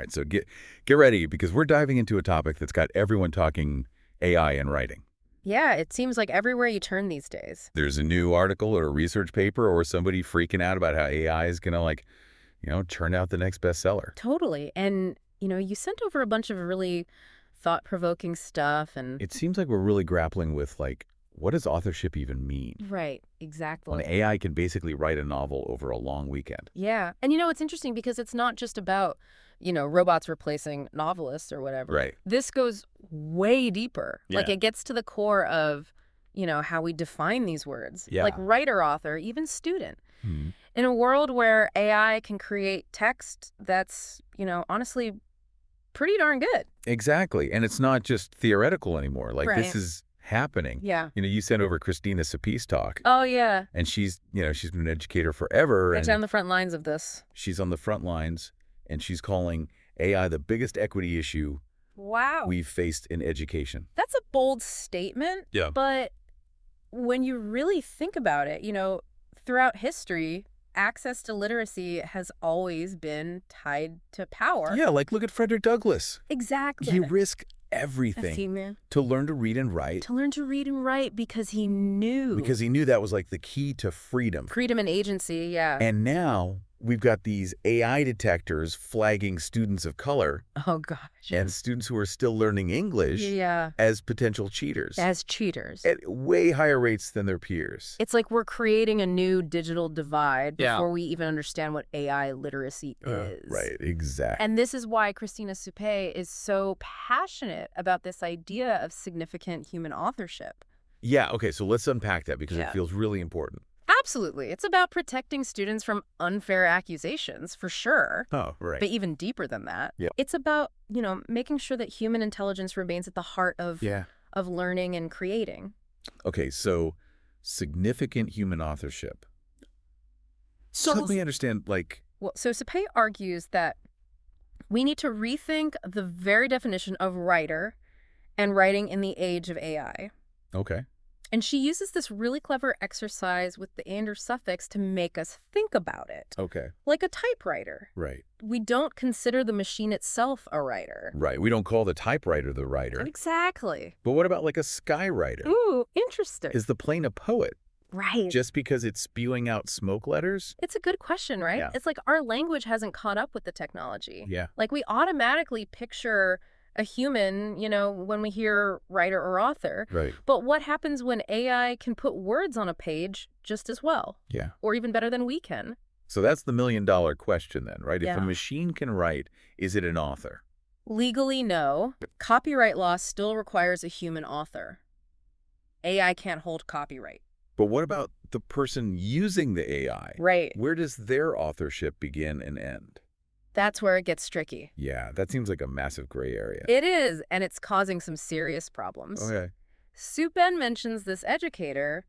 right, so get ready because we're diving into a topic that's got everyone talking AI and writing. Yeah, it seems like everywhere you turn these days. There's a new article or a research paper or somebody freaking out about how AI is going to turn out the next bestseller. Totally. And, you sent over a bunch of really thought-provoking stuff and... It seems like we're really grappling with, what does authorship even mean? Right, When exactly. AI can basically write a novel over a long weekend. Yeah. And, it's interesting because it's not just about, robots replacing novelists or whatever. Right. This goes way deeper. Yeah. It gets to the core of, how we define these words. Yeah. Like writer, author, even student. Hmm. In a world where AI can create text that's, honestly pretty darn good. Exactly. And it's not just theoretical anymore. Right. This is happening. Yeah. You sent over Christina Supe's talk. Oh, yeah. And she's been an educator forever. It's on the front lines of this. She's on the front lines, and she's calling AI the biggest equity issue Wow. we've faced in education. That's a bold statement. Yeah. But when you really think about it, throughout history, access to literacy has always been tied to power. Yeah, look at Frederick Douglass. Exactly. He risked everything See, man? to learn to read and write. To learn to read and write because he knew. Because he knew that was the key to freedom. Freedom and agency, yeah. And now we've got these AI detectors flagging students of color Oh, gosh. and students who are still learning English Yeah. as potential cheaters. As cheaters. At way higher rates than their peers. It's like we're creating a new digital divide Yeah. before we even understand what AI literacy is. Right, exactly. And this is why Christina Supe is so passionate about this idea of significant human authorship. Yeah, okay, so let's unpack that because it Yeah. feels really important. Absolutely. It's about protecting students from unfair accusations, for sure. Oh, right. But even deeper than that, Yeah. it's about, making sure that human intelligence remains at the heart of learning and creating. Okay, so significant human authorship. So help me understand, Well, so Supe argues that we need to rethink the very definition of writer and writing in the age of AI. okay. And she uses this really clever exercise with the and or suffix to make us think about it. Okay, Like a typewriter. right. We don't consider the machine itself a writer. Right, we don't call the typewriter the writer. Exactly. But what about a skywriter? Ooh, interesting. Is the plane a poet Right. just because it's spewing out smoke letters? It's a good question, right? Yeah. It's like our language hasn't caught up with the technology. Yeah. We automatically picture a human, when we hear writer or author. Right. But what happens when AI can put words on a page just as well? Yeah. Or even better than we can? So that's the million-dollar question then, right? If Yeah. a machine can write, is it an author? Legally, no. Copyright law still requires a human author. AI can't hold copyright. But what about the person using the AI? Right. Where does their authorship begin and end? That's where it gets tricky. Yeah, that seems like a massive gray area. It is, and it's causing some serious problems. Okay. Supe mentions this educator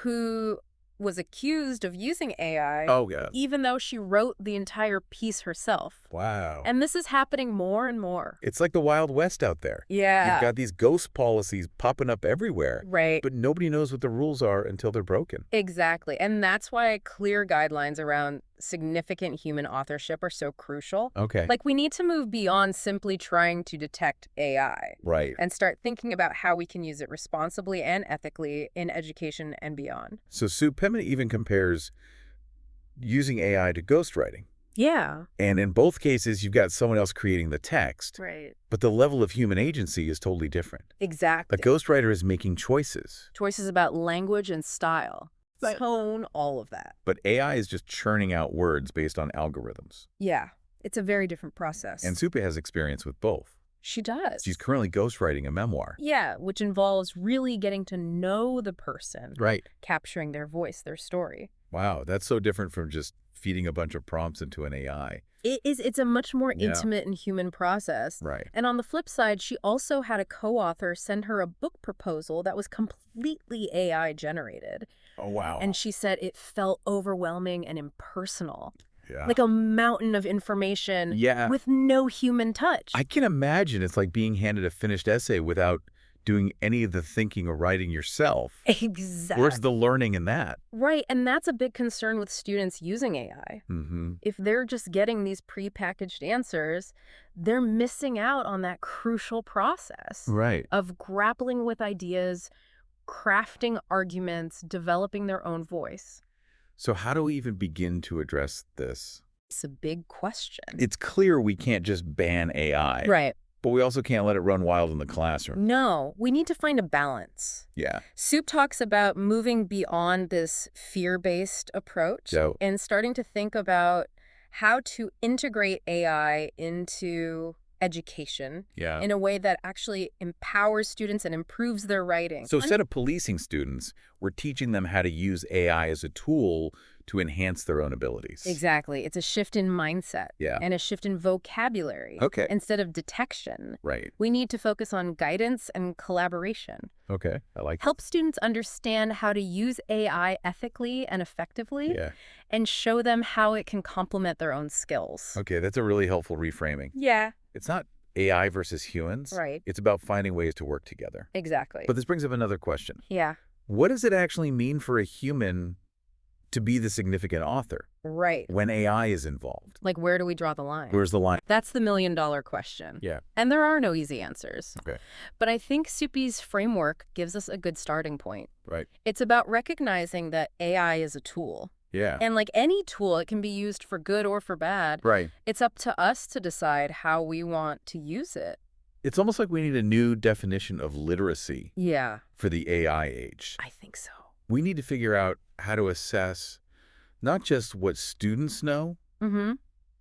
who was accused of using AI Oh, yeah. even though she wrote the entire piece herself. Wow. And this is happening more and more. It's like the Wild West out there. Yeah. You've got these ghost policies popping up everywhere, Right. but nobody knows what the rules are until they're broken. Exactly. And that's why clear guidelines around significant human authorship are so crucial. Okay. We need to move beyond simply trying to detect AI Right. and start thinking about how we can use it responsibly and ethically in education and beyond. So Sue Pemina even compares using AI to ghostwriting. Yeah. And in both cases, you've got someone else creating the text, Right. but the level of human agency is totally different. Exactly. A ghostwriter is making choices, Choices about language and style, tone, all of that. but AI is just churning out words based on algorithms. Yeah. It's a very different process. And Supe has experience with both. She does. She's currently ghostwriting a memoir. Yeah, which involves really getting to know the person, Right. capturing their voice, their story. Wow, that's so different from just feeding a bunch of prompts into an AI. It's a much more Yeah. intimate and human process. Right. And on the flip side, she also had a co-author send her a book proposal that was completely AI generated. Oh, wow. And she said it felt overwhelming and impersonal. Yeah. Like a mountain of information Yeah. with no human touch. I can imagine it's like being handed a finished essay without doing any of the thinking or writing yourself. Where's Exactly. the learning in that? Right, and that's a big concern with students using AI. Mm-hmm. If they're just getting these prepackaged answers, they're missing out on that crucial process Right. of grappling with ideas, crafting arguments, developing their own voice. So how do we even begin to address this? It's a big question. It's clear we can't just ban AI. Right. But we also can't let it run wild in the classroom. No, we need to find a balance. Yeah. Supe talks about moving beyond this fear-based approach and starting to think about how to integrate AI into education in a way that actually empowers students and improves their writing. So instead of policing students, we're teaching them how to use AI as a tool to enhance their own abilities. Exactly. It's a shift in mindset and a shift in vocabulary. Okay. Instead of detection. Right. We need to focus on guidance and collaboration. Okay. I like Help students understand how to use AI ethically and effectively and show them how it can complement their own skills. Okay, that's a really helpful reframing. Yeah. It's not AI versus humans. Right. It's about finding ways to work together. Exactly. But this brings up another question. Yeah. What does it actually mean for a human to be the significant author? Right. When AI is involved. Like, where do we draw the line? Where's the line? That's the million-dollar question. Yeah. And there are no easy answers. Okay. But I think Supe's framework gives us a good starting point. Right. It's about recognizing that AI is a tool. Yeah. And like any tool, it can be used for good or for bad. Right. It's up to us to decide how we want to use it. It's almost like we need a new definition of literacy for the AI age. I think so. We need to figure out how to assess not just what students know,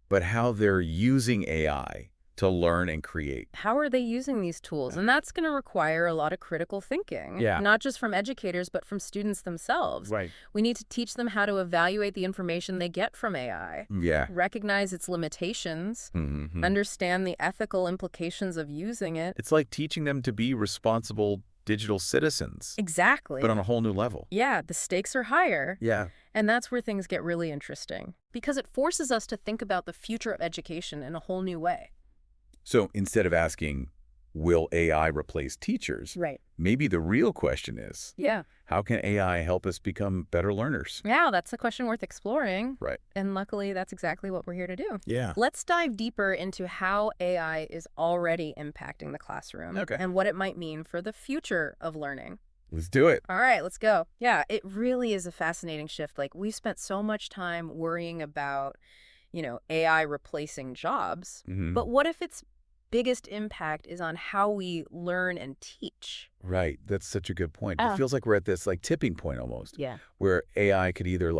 but how they're using AI to learn and create. How are they using these tools? And that's going to require a lot of critical thinking. Yeah. Not just from educators, but from students themselves. Right. We need to teach them how to evaluate the information they get from AI. Yeah. Recognize its limitations. Understand the ethical implications of using it. It's like teaching them to be responsible digital citizens. Exactly. But on a whole new level. Yeah, the stakes are higher. Yeah. And that's where things get really interesting. Because it forces us to think about the future of education in a whole new way. So instead of asking, will AI replace teachers? Right. Maybe the real question is, how can AI help us become better learners? Yeah, that's a question worth exploring. Right. And luckily, that's exactly what we're here to do. Yeah. Let's dive deeper into how AI is already impacting the classroom and what it might mean for the future of learning. Let's do it. All right, let's go. Yeah, it really is a fascinating shift. Like, we've spent so much time worrying about, AI replacing jobs. But what if its biggest impact is on how we learn and teach? Right. That's such a good point. It feels like we're at this tipping point almost. Yeah. Where AI could either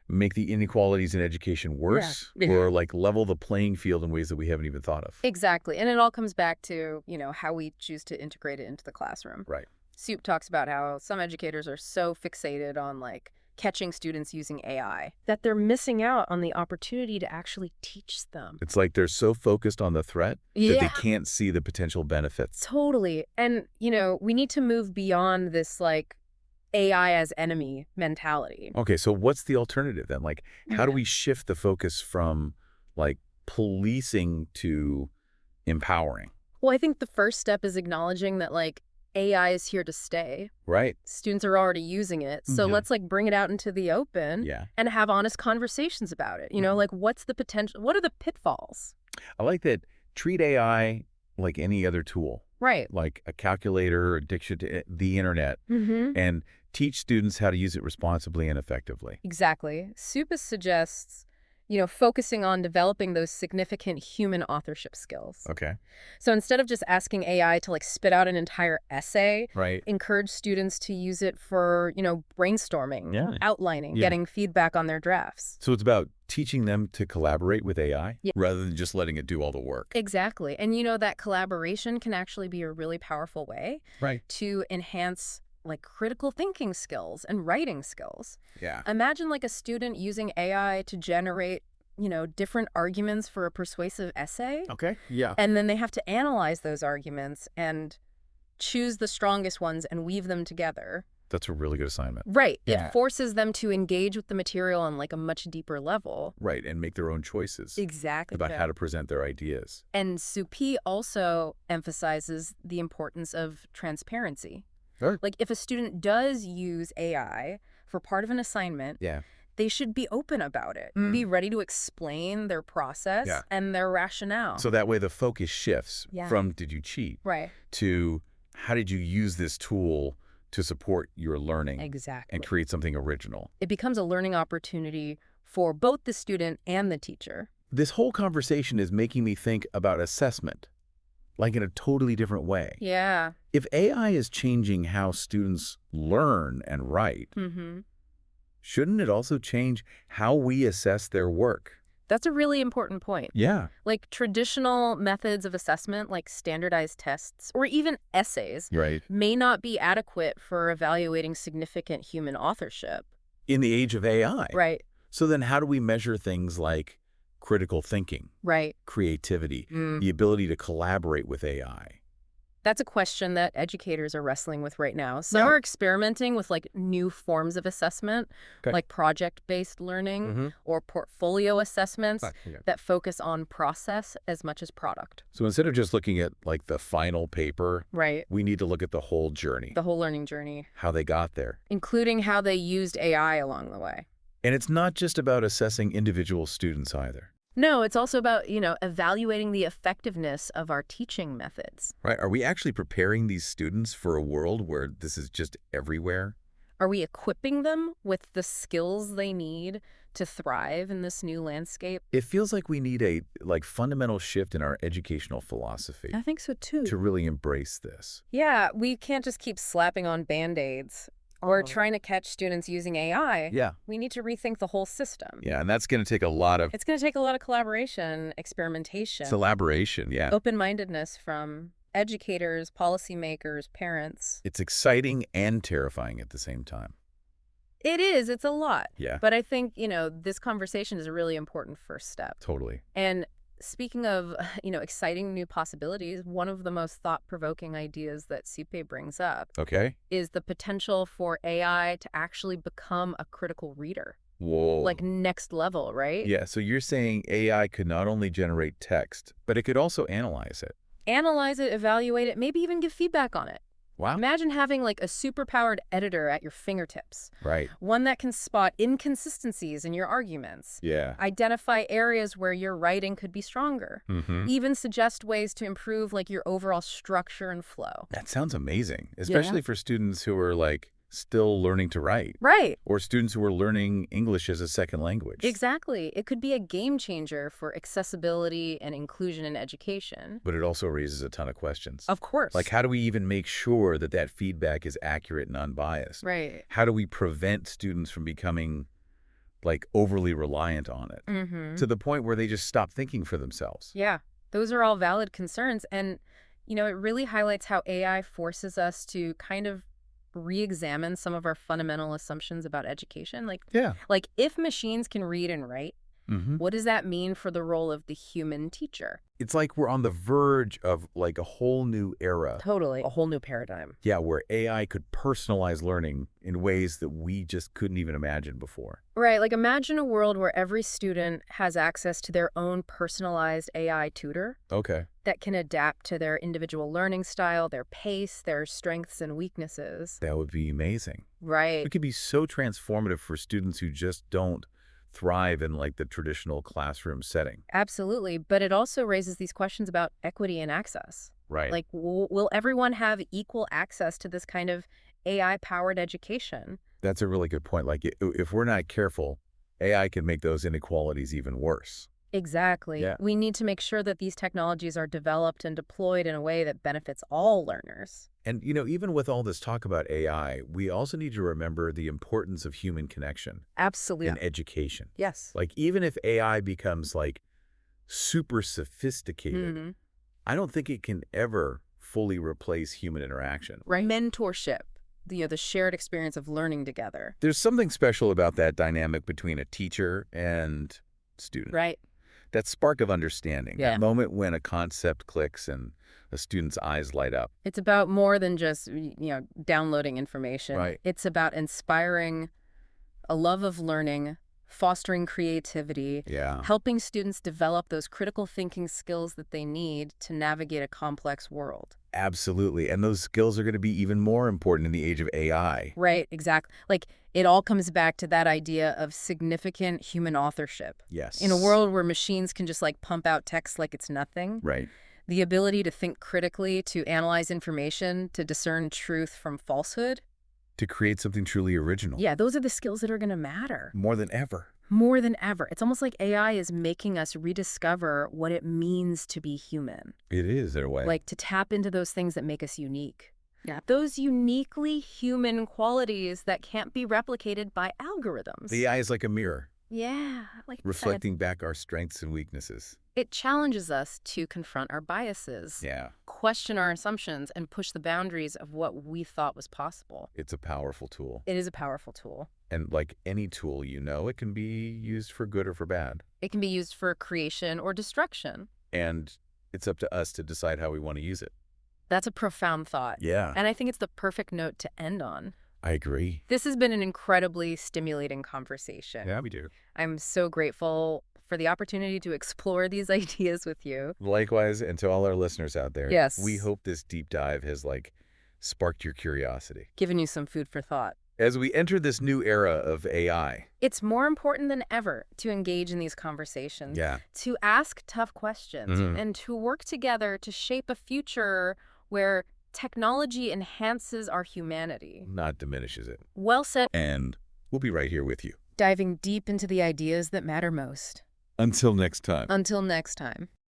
make the inequalities in education worse or level the playing field in ways that we haven't even thought of. Exactly. And it all comes back to, how we choose to integrate it into the classroom. Right. Supe talks about how some educators are so fixated on catching students using AI that they're missing out on the opportunity to actually teach them. It's like they're so focused on the threat that they can't see the potential benefits. Totally. And, we need to move beyond this AI as enemy mentality. Okay, so what's the alternative then? How do we shift the focus from policing to empowering? Well, I think the first step is acknowledging that AI is here to stay. Right. Students are already using it. So let's bring it out into the open and have honest conversations about it. What's the potential? What are the pitfalls? I like that. Treat AI like any other tool. Right. Like a calculator or addiction to the internet. And teach students how to use it responsibly and effectively. Exactly. Supe suggests, focusing on developing those significant human authorship skills. Okay. So instead of just asking AI to spit out an entire essay, right, encourage students to use it for, brainstorming, outlining, getting feedback on their drafts. So it's about teaching them to collaborate with AI rather than just letting it do all the work. Exactly. And that collaboration can actually be a really powerful way to enhance critical thinking skills and writing skills. Yeah. Imagine a student using AI to generate, different arguments for a persuasive essay. Okay. Yeah. And then they have to analyze those arguments and choose the strongest ones and weave them together. That's a really good assignment. Right. Yeah. It forces them to engage with the material on like a much deeper level. Right, and make their own choices. Exactly. About how to present their ideas. And Supe also emphasizes the importance of transparency. Right. Like if a student does use AI for part of an assignment, they should be open about it. Be ready to explain their process and their rationale. So that way the focus shifts from did you cheat to how did you use this tool to support your learning and create something original. It becomes a learning opportunity for both the student and the teacher. This whole conversation is making me think about assessment, like in a totally different way. Yeah. If AI is changing how students learn and write, shouldn't it also change how we assess their work? That's a really important point. Yeah. Like traditional methods of assessment, like standardized tests or even essays, may not be adequate for evaluating significant human authorship. In the age of AI. Right. So then how do we measure things like critical thinking, creativity, the ability to collaborate with AI? That's a question that educators are wrestling with right now. Some are experimenting with like new forms of assessment, like project-based learning or portfolio assessments that focus on process as much as product. So instead of just looking at like the final paper, we need to look at the whole journey. The whole learning journey. How they got there. Including how they used AI along the way. And it's not just about assessing individual students either. No, it's also about, evaluating the effectiveness of our teaching methods. Right. Are we actually preparing these students for a world where this is just everywhere? Are we equipping them with the skills they need to thrive in this new landscape? It feels like we need a fundamental shift in our educational philosophy. I think so, too. To really embrace this. Yeah, we can't just keep slapping on Band-Aids. Or trying to catch students using AI. Yeah. We need to rethink the whole system. Yeah, and that's going to take a lot of... It's going to take a lot of collaboration, experimentation. Collaboration, yeah. Open-mindedness from educators, policymakers, parents. It's exciting and terrifying at the same time. It is. It's a lot. Yeah. But I think, this conversation is a really important first step. Totally. And speaking of, exciting new possibilities, one of the most thought-provoking ideas that Supe brings up is the potential for AI to actually become a critical reader. Whoa. Like next level, right? Yeah, so you're saying AI could not only generate text, but it could also analyze it. Analyze it, evaluate it, maybe even give feedback on it. Wow. Imagine having like a superpowered editor at your fingertips. Right. One that can spot inconsistencies in your arguments. Yeah. Identify areas where your writing could be stronger. Even suggest ways to improve like your overall structure and flow. That sounds amazing, especially for students who are like still learning to write. Right. Or students who are learning English as a second language. Exactly. It could be a game changer for accessibility and inclusion in education. But it also raises a ton of questions. Of course. Like, how do we even make sure that that feedback is accurate and unbiased? Right. How do we prevent students from becoming like overly reliant on it to the point where they just stop thinking for themselves? Yeah. Those are all valid concerns. And, it really highlights how AI forces us to kind of re-examine some of our fundamental assumptions about education. Like if machines can read and write, what does that mean for the role of the human teacher? It's like we're on the verge of like a whole new era. Totally. A whole new paradigm. Yeah, where AI could personalize learning in ways that we just couldn't even imagine before. Right. Like imagine a world where every student has access to their own personalized AI tutor. That can adapt to their individual learning style, their pace, their strengths and weaknesses. That would be amazing. Right. It could be so transformative for students who just don't thrive in like the traditional classroom setting. Absolutely. But it also raises these questions about equity and access. Right. Like, will everyone have equal access to this kind of AI-powered education? That's a really good point. Like, if we're not careful, AI can make those inequalities even worse. Exactly. Yeah. We need to make sure that these technologies are developed and deployed in a way that benefits all learners. And, even with all this talk about AI, we also need to remember the importance of human connection. Absolutely. In education. Yes. Like, even if AI becomes, like, super sophisticated, I don't think it can ever fully replace human interaction. Right. Mentorship. The shared experience of learning together. There's something special about that dynamic between a teacher and student. Right. That spark of understanding, Yeah. that moment when a concept clicks and a student's eyes light up. It's about more than just, downloading information. Right. It's about inspiring a love of learning, fostering creativity, Yeah. helping students develop those critical thinking skills that they need to navigate a complex world. Absolutely. And those skills are going to be even more important in the age of AI. Right, exactly. Like, it all comes back to that idea of significant human authorship. Yes. In a world where machines can just, pump out text like it's nothing. Right. The ability to think critically, to analyze information, to discern truth from falsehood. To create something truly original. Yeah, those are the skills that are going to matter. More than ever. More than ever. It's almost like AI is making us rediscover what it means to be human. It is, in a way. Like, to tap into those things that make us unique. Yeah. Those uniquely human qualities that can't be replicated by algorithms. The AI is like a mirror. Yeah. Reflecting back our strengths and weaknesses. It challenges us to confront our biases. Yeah. Question our assumptions and push the boundaries of what we thought was possible. It's a powerful tool. It is a powerful tool. And like any tool, it can be used for good or for bad. It can be used for creation or destruction. And it's up to us to decide how we want to use it. That's a profound thought. Yeah. And I think it's the perfect note to end on. I agree. This has been an incredibly stimulating conversation. Yeah, we do. I'm so grateful for the opportunity to explore these ideas with you. Likewise, and to all our listeners out there. Yes. We hope this deep dive has sparked your curiosity. Given you some food for thought. As we enter this new era of AI. It's more important than ever to engage in these conversations. Yeah. To ask tough questions and to work together to shape a future where technology enhances our humanity. Not diminishes it. Well said. And we'll be right here with you. Diving deep into the ideas that matter most. Until next time. Until next time.